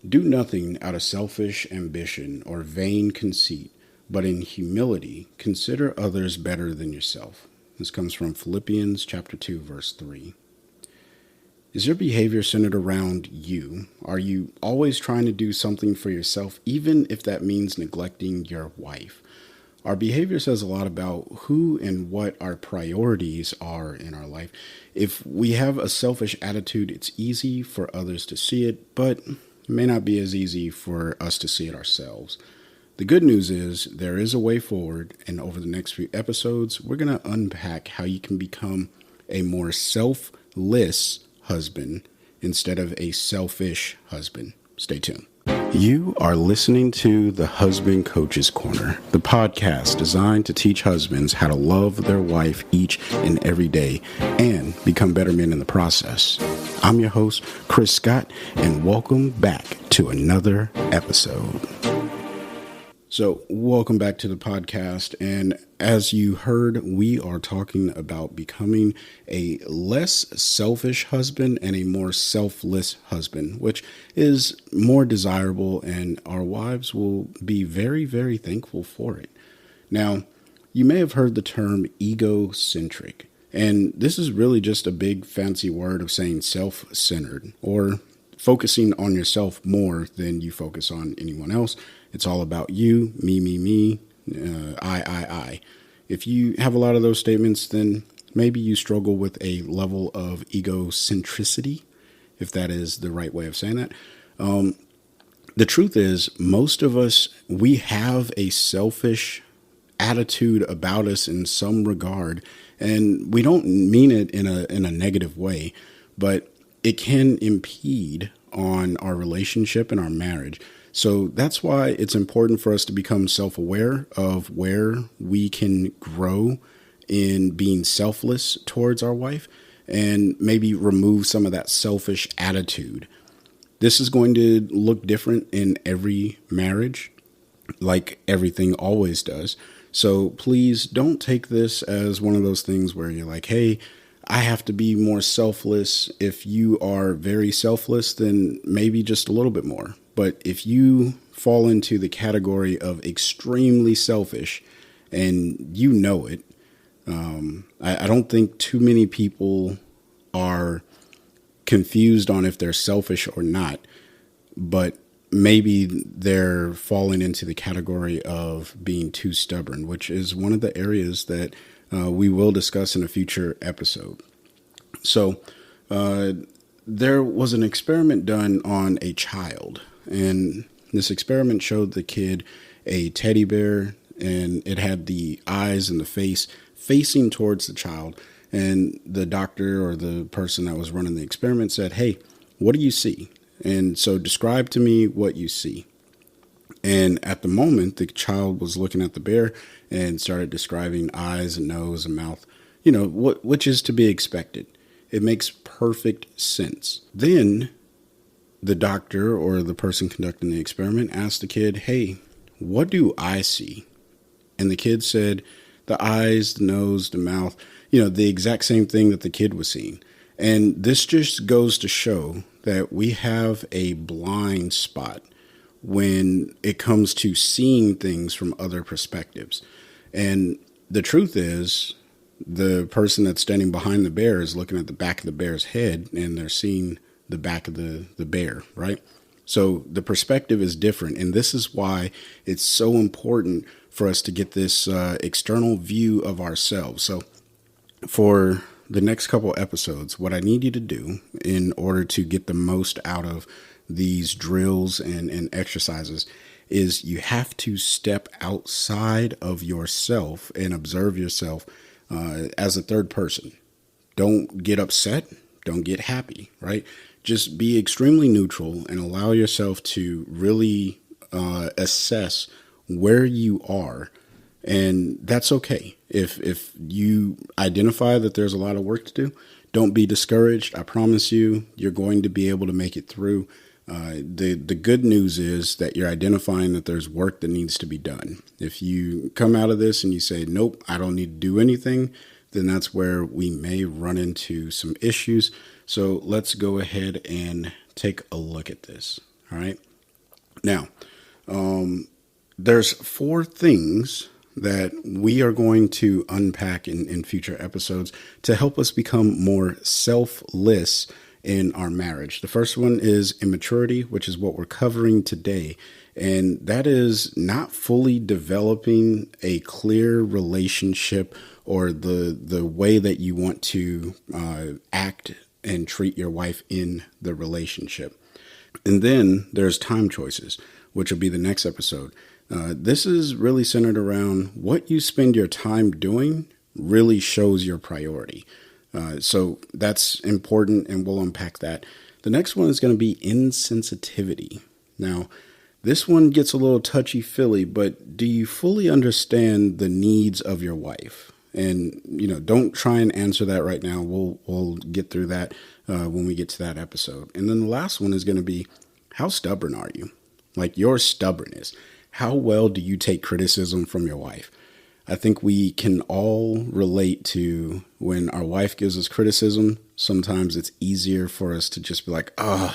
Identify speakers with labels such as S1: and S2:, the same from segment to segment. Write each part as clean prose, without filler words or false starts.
S1: Do nothing out of selfish ambition or vain conceit, but in humility consider others better than yourself. This comes from Philippians chapter 2, verse 3. Is your behavior centered around you? Are you always trying to do something for yourself, even if that means neglecting your wife? Our behavior says a lot about who and what our priorities are in our life. If we have a selfish attitude, it's easy for others to see it, but it may not be as easy for us to see it ourselves. The good news is there is a way forward, and over the next few episodes, we're going to unpack how you can become a more selfless husband instead of a selfish husband. Stay tuned. You are listening to the Husband Coach's Corner, the podcast designed to teach husbands how to love their wife each and every day and become better men in the process. I'm your host, Chris Scott, and welcome back to another episode. So, welcome back to the podcast, and as you heard, we are talking about becoming a less selfish husband and a more selfless husband, which is more desirable, and our wives will be very, very thankful for it. Now, you may have heard the term egocentric, and this is really just a big fancy word of saying self-centered, or focusing on yourself more than you focus on anyone else. It's all about you, me, I. If you have a lot of those statements, then maybe you struggle with a level of egocentricity, if that is the right way of saying that. The truth is, most of us, we have a selfish attitude about us in some regard, and we don't mean it in a negative way, but it can impede on our relationship and our marriage. So that's why it's important for us to become self-aware of where we can grow in being selfless towards our wife and maybe remove some of that selfish attitude. This is going to look different in every marriage, like everything always does. So please don't take this as one of those things where you're like, hey, I have to be more selfless. If you are very selfless, then maybe just a little bit more. But if you fall into the category of extremely selfish and you know it, I don't think too many people are confused on if they're selfish or not, but maybe they're falling into the category of being too stubborn, which is one of the areas that we will discuss in a future episode. So there was an experiment done on a child, and this experiment showed the kid a teddy bear, and it had the eyes and the face facing towards the child. And the doctor or the person that was running the experiment said, hey, what do you see? And so describe to me what you see. And at the moment, the child was looking at the bear and started describing eyes and nose and mouth, which is to be expected. It makes perfect sense. Then the doctor or the person conducting the experiment asked the kid, hey, what do I see? And the kid said the eyes, the nose, the mouth, the exact same thing that the kid was seeing. And this just goes to show that we have a blind spot when it comes to seeing things from other perspectives. And the truth is, the person that's standing behind the bear is looking at the back of the bear's head, and they're seeing the back of the bear, right? So the perspective is different. And this is why it's so important for us to get this external view of ourselves. So for the next couple episodes, what I need you to do in order to get the most out of these drills and exercises is you have to step outside of yourself and observe yourself as a third person. Don't get upset. Don't get happy, right? Just be extremely neutral and allow yourself to really assess where you are. And that's okay. If you identify that there's a lot of work to do, don't be discouraged. I promise you, you're going to be able to make it through. The good news is that you're identifying that there's work that needs to be done. If you come out of this and you say, nope, I don't need to do anything, then that's where we may run into some issues. So let's go ahead and take a look at this. All right. Now, there's four things that we are going to unpack in future episodes to help us become more selfless in our marriage. The first one is immaturity, which is what we're covering today. And that is not fully developing a clear relationship or the way that you want to act and treat your wife in the relationship. And then there's time choices, which will be the next episode. This is really centered around what you spend your time doing really shows your priority. So that's important, and we'll unpack that. The next one is going to be insensitivity. Now, this one gets a little touchy-feely, but do you fully understand the needs of your wife? And, don't try and answer that right now. We'll get through that when we get to that episode. And then the last one is going to be, how stubborn are you? Like your stubbornness. How well do you take criticism from your wife? I think we can all relate to when our wife gives us criticism. Sometimes it's easier for us to just be like, I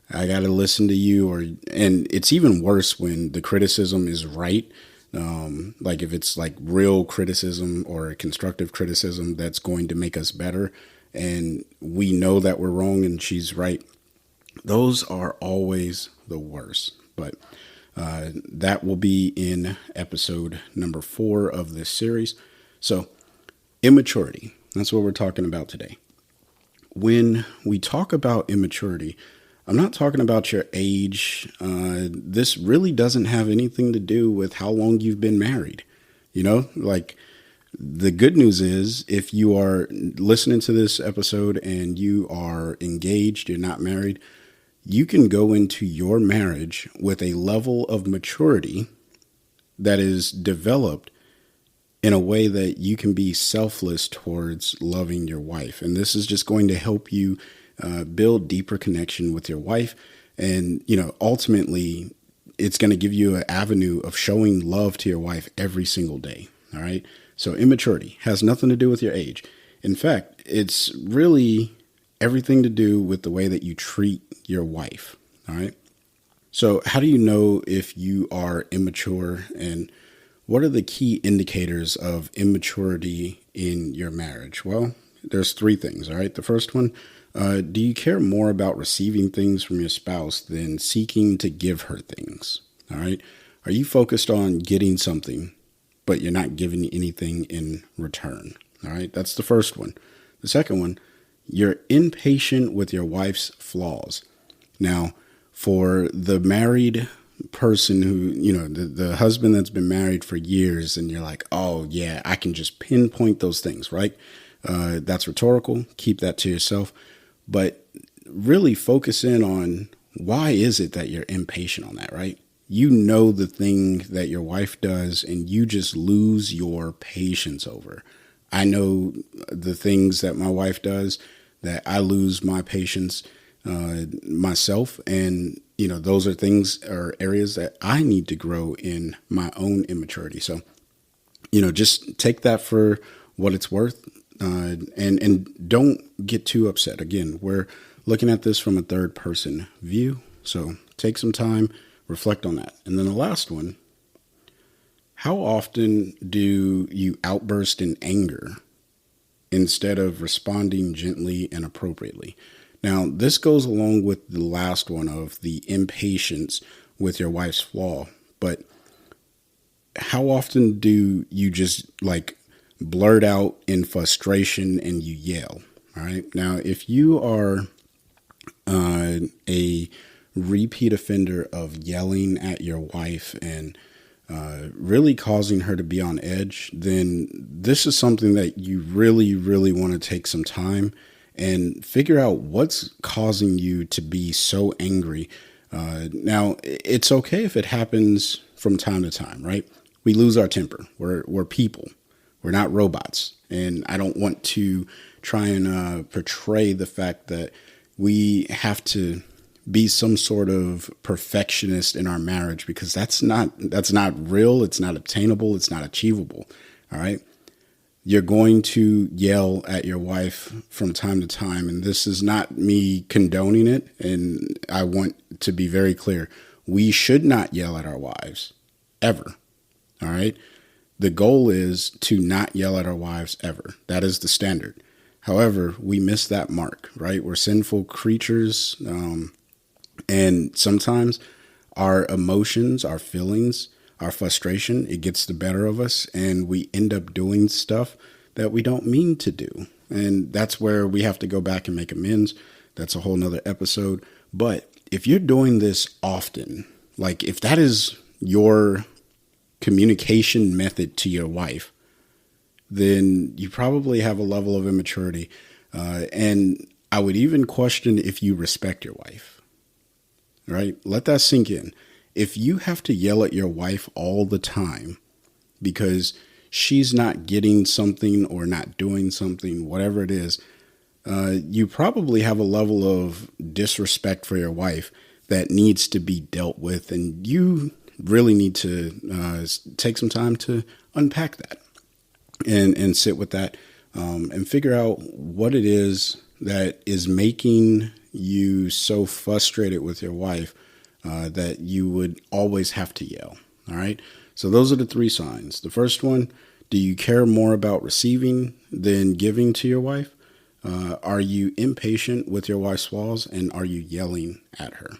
S1: got to listen to you. And it's even worse when the criticism is right. Like if it's like real criticism or constructive criticism that's going to make us better. And we know that we're wrong and she's right. Those are always the worst. But that will be in episode number 4 of this series. So, immaturity, that's what we're talking about today. When we talk about immaturity, I'm not talking about your age. This really doesn't have anything to do with how long you've been married. Like the good news is if you are listening to this episode and you are engaged, you're not married, you can go into your marriage with a level of maturity that is developed in a way that you can be selfless towards loving your wife. And this is just going to help you build deeper connection with your wife. And, ultimately, it's going to give you an avenue of showing love to your wife every single day. All right. So immaturity has nothing to do with your age. In fact, it's really everything to do with the way that you treat your wife. All right. So how do you know if you are immature, and what are the key indicators of immaturity in your marriage? Well, there's 3 things. All right. The first one, do you care more about receiving things from your spouse than seeking to give her things? All right. Are you focused on getting something, but you're not giving anything in return? All right. That's the first one. The second one, you're impatient with your wife's flaws. Now, for the married person who, the husband that's been married for years, and you're like, oh yeah, I can just pinpoint those things, right? That's rhetorical. Keep that to yourself. But really focus in on why is it that you're impatient on that, right? You know the thing that your wife does and you just lose your patience over. I know the things that my wife does that I lose my patience myself. And, those are things or areas that I need to grow in my own immaturity. So, just take that for what it's worth and don't get too upset. Again, we're looking at this from a third person view. So take some time, reflect on that. And then the last one, how often do you outburst in anger instead of responding gently and appropriately? Now, this goes along with the last one of the impatience with your wife's flaw, but how often do you just blurt out in frustration and you yell? All right. Now, if you are a repeat offender of yelling at your wife and really causing her to be on edge, then this is something that you really, really want to take some time and figure out what's causing you to be so angry. Now, it's okay if it happens from time to time, right? We lose our temper. We're people. We're not robots. And I don't want to try and portray the fact that we have to be some sort of perfectionist in our marriage, because that's not real. It's not obtainable. It's not achievable. All right. You're going to yell at your wife from time to time. And this is not me condoning it. And I want to be very clear. We should not yell at our wives ever. All right. The goal is to not yell at our wives ever. That is the standard. However, we miss that mark, right? We're sinful creatures. And sometimes our emotions, our feelings, our frustration, it gets the better of us, and we end up doing stuff that we don't mean to do. And that's where we have to go back and make amends. That's a whole nother episode. But if you're doing this often, like if that is your communication method to your wife, then you probably have a level of immaturity. And I would even question if you respect your wife, right? Let that sink in. If you have to yell at your wife all the time because she's not getting something or not doing something, whatever it is, you probably have a level of disrespect for your wife that needs to be dealt with. And you really need to take some time to unpack that and sit with that and figure out what it is that is making you so frustrated with your wife that you would always have to yell. All right. So those are the 3 signs. The first one, do you care more about receiving than giving to your wife? Are you impatient with your wife's flaws, and are you yelling at her?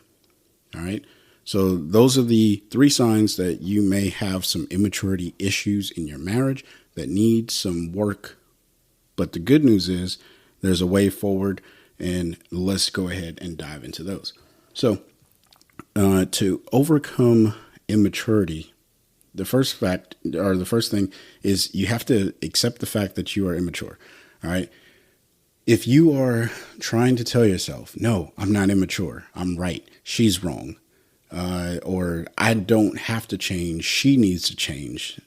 S1: All right. So those are the 3 signs that you may have some immaturity issues in your marriage that need some work. But the good news is there's a way forward, and let's go ahead and dive into those. So to overcome immaturity, the first thing is you have to accept the fact that you are immature. All right. If you are trying to tell yourself, no, I'm not immature, I'm right, she's wrong, or I don't have to change, she needs to change.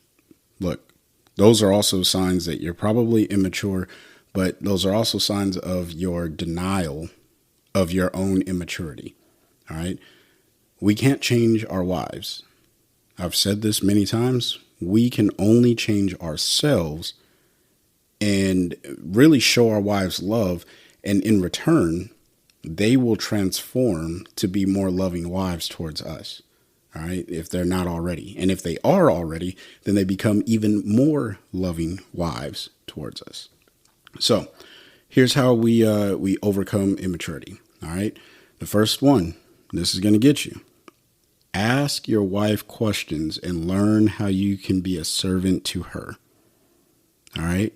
S1: Look, those are also signs that you're probably immature, but those are also signs of your denial of your own immaturity. All right. We can't change our wives. I've said this many times. We can only change ourselves and really show our wives love. And in return, they will transform to be more loving wives towards us. All right. If they're not already. And if they are already, then they become even more loving wives towards us. So here's how we overcome immaturity. All right. The first one, this is going to get you. Ask your wife questions and learn how you can be a servant to her. All right.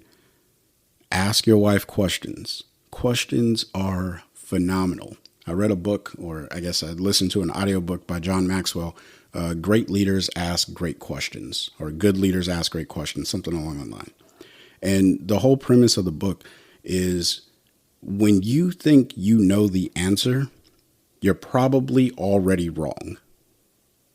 S1: Ask your wife questions. Questions are phenomenal. I read a book, or I guess I listened to an audiobook by John Maxwell. Great leaders ask great questions, or good leaders ask great questions, something along that line. And the whole premise of the book is when you think you know the answer, you're probably already wrong.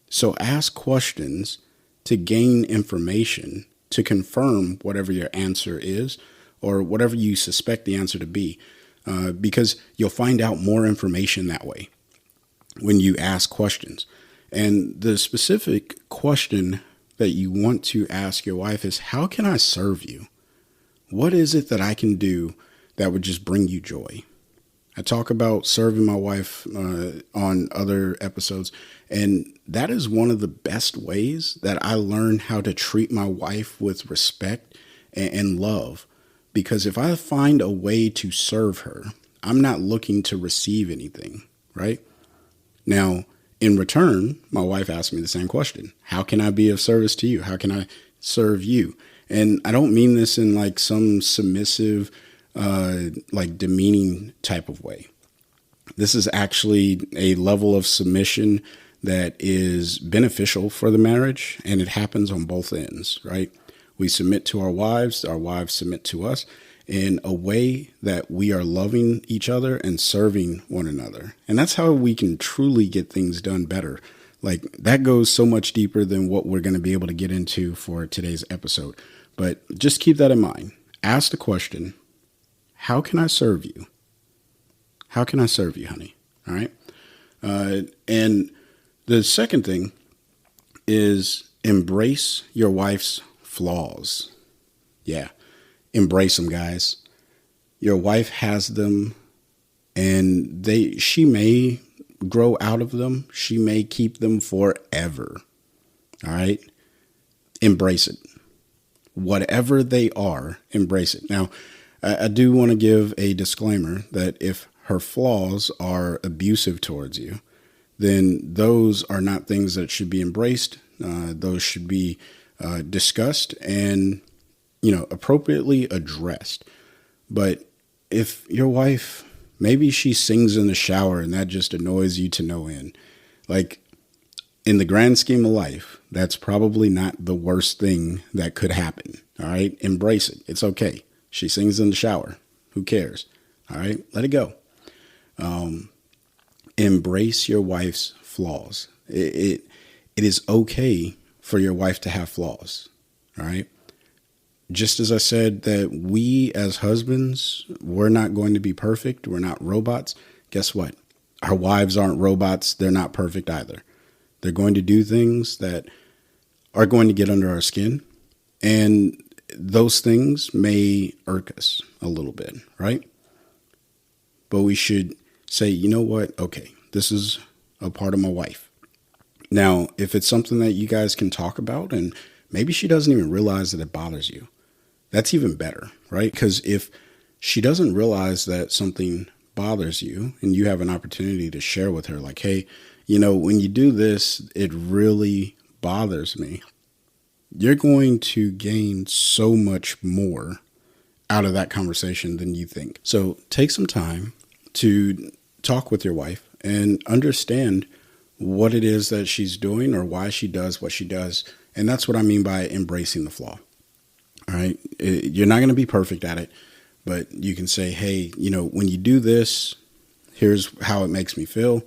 S1: So ask questions to gain information to confirm whatever your answer is or whatever you suspect the answer to be, because you'll find out more information that way when you ask questions. And the specific question that you want to ask your wife is, how can I serve you? What is it that I can do that would just bring you joy? I talk about serving my wife on other episodes, and that is one of the best ways that I learned how to treat my wife with respect and love. Because if I find a way to serve her, I'm not looking to receive anything, right? Now, in return, my wife asked me the same question. How can I be of service to you? How can I serve you? And I don't mean this in like some submissive, like demeaning type of way. This is actually a level of submission that is beneficial for the marriage, and it happens on both ends, right? We submit to our wives submit to us in a way that we are loving each other and serving one another. And that's how we can truly get things done better. Like that goes so much deeper than what we're going to be able to get into for today's episode. But just keep that in mind. Ask the question, how can I serve you? How can I serve you, honey? All right. And the second thing is embrace your wife's flaws. Yeah. Embrace them, guys. Your wife has them, and she may grow out of them, she may keep them forever. All right? Embrace it. Whatever they are, embrace it. Now, I do want to give a disclaimer that if her flaws are abusive towards you, then those are not things that should be embraced. Those should be discussed and, appropriately addressed. But if your wife, maybe she sings in the shower and that just annoys you to no end, like, in the grand scheme of life, that's probably not the worst thing that could happen. All right. Embrace it. It's okay. She sings in the shower. Who cares? All right. Let it go. Embrace your wife's flaws. It is okay for your wife to have flaws. All right. Just as I said that we as husbands, we're not going to be perfect. We're not robots. Guess what? Our wives aren't robots. They're not perfect either. They're going to do things that are going to get under our skin. And those things may irk us a little bit, right? But we should say, you know what? Okay, this is a part of my wife. Now, if it's something that you guys can talk about and maybe she doesn't even realize that it bothers you, that's even better, right? Because if she doesn't realize that something bothers you and you have an opportunity to share with her, like, hey, when you do this, it really bothers me. You're going to gain so much more out of that conversation than you think. So take some time to talk with your wife and understand what it is that she's doing or why she does what she does. And that's what I mean by embracing the flaw. All right. You're not going to be perfect at it, but you can say, hey, when you do this, here's how it makes me feel.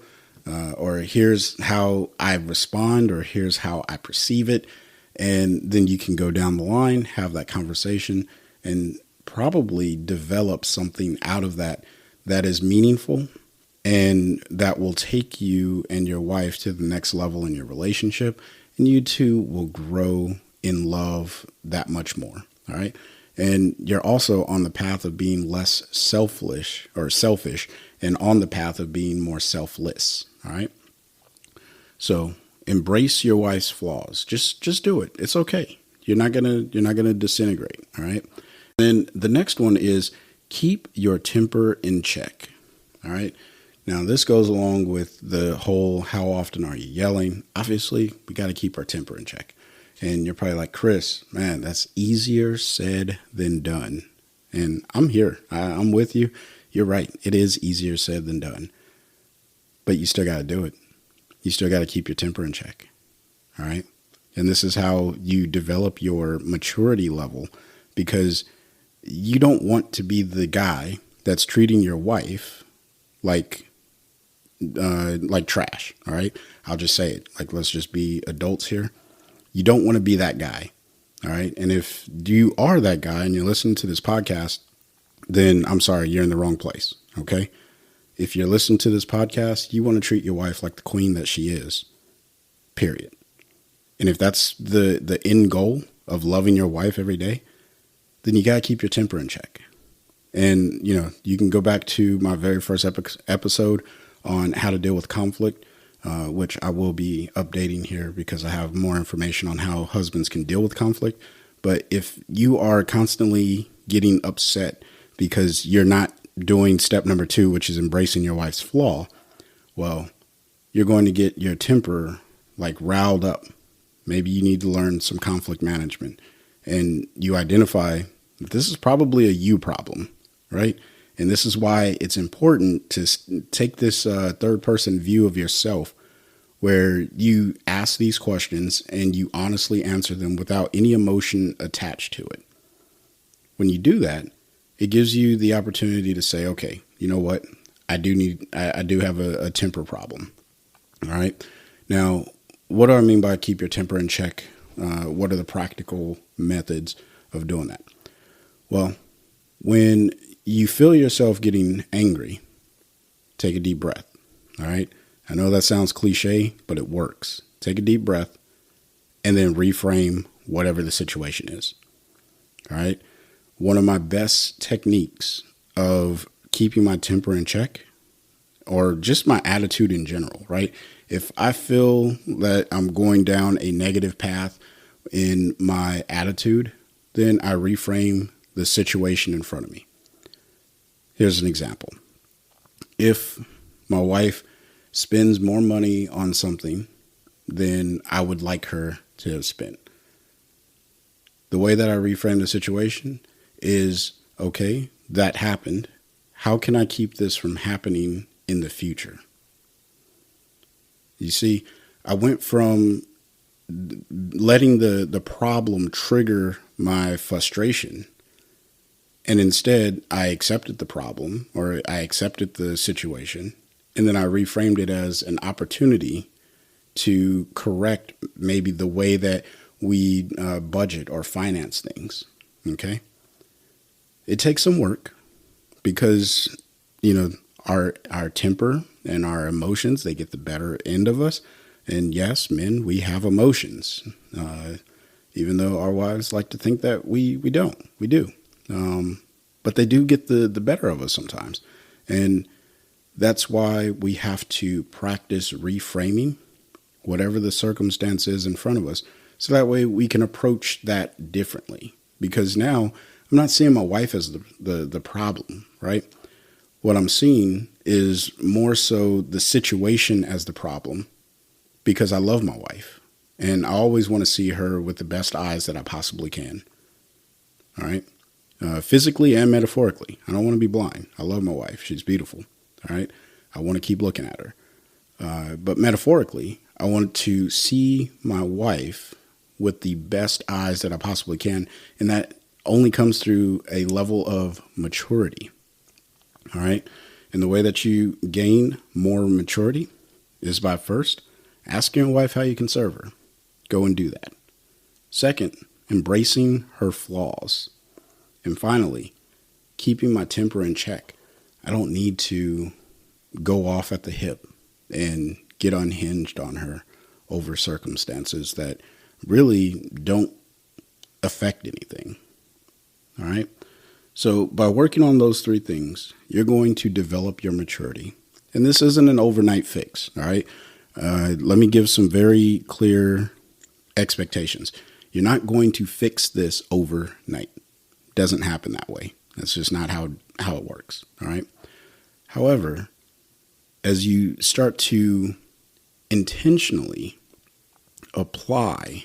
S1: Or here's how I respond, or here's how I perceive it. And then you can go down the line, have that conversation, and probably develop something out of that is meaningful and that will take you and your wife to the next level in your relationship. And you two will grow in love that much more. All right. And you're also on the path of being less selfish and on the path of being more selfless. All right. So embrace your wife's flaws. Just do it. It's okay. You're not gonna disintegrate. All right. Then the next one is keep your temper in check. All right. Now this goes along with the whole how often are you yelling? Obviously, we got to keep our temper in check. And you're probably like, Chris, man, that's easier said than done. And I'm here. I'm with you. You're right. It is easier said than done. But you still got to do it. You still got to keep your temper in check. All right. And this is how you develop your maturity level, because you don't want to be the guy that's treating your wife like trash. All right. I'll just say it. Like, let's just be adults here. You don't want to be that guy. All right. And if you are that guy and you're listening to this podcast, then I'm sorry, you're in the wrong place. Okay. If you're listening to this podcast, you want to treat your wife like the queen that she is, period. And if that's the end goal of loving your wife every day, then you got to keep your temper in check. And, you can go back to my very first episode on how to deal with conflict, which I will be updating here because I have more information on how husbands can deal with conflict. But if you are constantly getting upset because you're not doing step number 2, which is embracing your wife's flaw, well, you're going to get your temper riled up. Maybe you need to learn some conflict management, and you identify that this is probably a you problem, right? And this is why it's important to take this third person view of yourself, where you ask these questions and you honestly answer them without any emotion attached to it. When you do that, it gives you the opportunity to say, okay, you know what? I do have a temper problem. All right. Now, what do I mean by keep your temper in check? What are the practical methods of doing that? Well, when you feel yourself getting angry, take a deep breath. All right. I know that sounds cliche, but it works. Take a deep breath and then reframe whatever the situation is. All right. One of my best techniques of keeping my temper in check or just my attitude in general, right? If I feel that I'm going down a negative path in my attitude, then I reframe the situation in front of me. Here's an example. If my wife spends more money on something than I would like her to have spent, the way that I reframe the situation is, okay, that happened. How can I keep this from happening in the future? You see, I went from letting the problem trigger my frustration, and instead I accepted the problem, or I accepted the situation, and then I reframed it as an opportunity to correct maybe the way that we budget or finance things. Okay. It takes some work because, our temper and our emotions, they get the better end of us. And yes, men, we have emotions, even though our wives like to think that we don't. We do. But they do get the better of us sometimes. And that's why we have to practice reframing whatever the circumstance is in front of us. So that way we can approach that differently. Because now I'm not seeing my wife as the problem, right? What I'm seeing is more so the situation as the problem, because I love my wife and I always want to see her with the best eyes that I possibly can. All right. Physically and metaphorically. I don't want to be blind. I love my wife. She's beautiful. All right. I want to keep looking at her. But metaphorically, I want to see my wife with the best eyes that I possibly can. And that only comes through a level of maturity. All right. And the way that you gain more maturity is by first asking your wife how you can serve her. Go and do that. Second, embracing her flaws. And finally, keeping my temper in check. I don't need to go off at the hip and get unhinged on her over circumstances that really don't affect anything. All right. So by working on those three things, you're going to develop your maturity. And this isn't an overnight fix. All right. Let me give some very clear expectations. You're not going to fix this overnight. It doesn't happen that way. That's just not how it works. All right. However, as you start to intentionally apply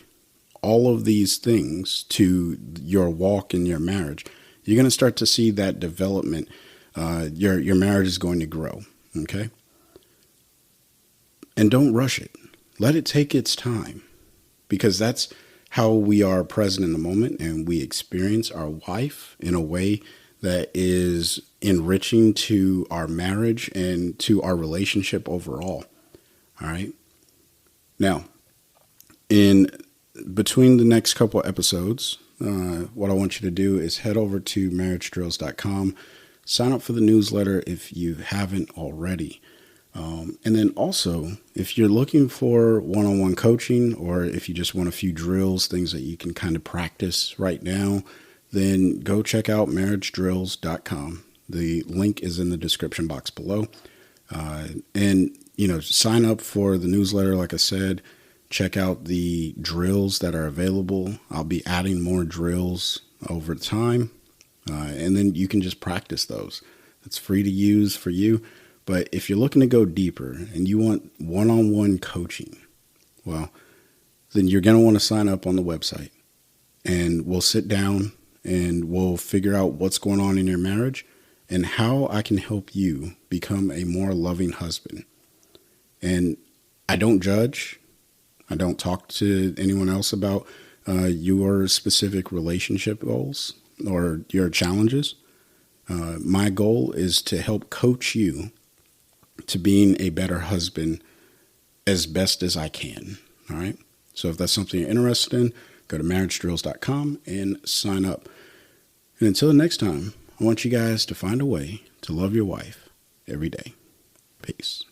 S1: all of these things to your walk in your marriage, you're going to start to see that development. Your marriage is going to grow. Okay. And don't rush it. Let it take its time, because that's how we are present in the moment and we experience our wife in a way that is enriching to our marriage and to our relationship overall. All right. Now, in between the next couple of episodes, what I want you to do is head over to marriagedrills.com, sign up for the newsletter if you haven't already. And then also, if you're looking for one-on-one coaching, or if you just want a few drills, things that you can kind of practice right now, then go check out marriagedrills.com. The link is in the description box below. And sign up for the newsletter. Like I said, check out the drills that are available. I'll be adding more drills over time. And then you can just practice those. It's free to use for you. But if you're looking to go deeper and you want one-on-one coaching, well, then you're going to want to sign up on the website, and we'll sit down and we'll figure out what's going on in your marriage and how I can help you become a more loving husband. And I don't judge. I don't talk to anyone else about your specific relationship goals or your challenges. My goal is to help coach you to being a better husband as best as I can. All right. So if that's something you're interested in, go to marriagedrills.com and sign up. And until next time, I want you guys to find a way to love your wife every day. Peace.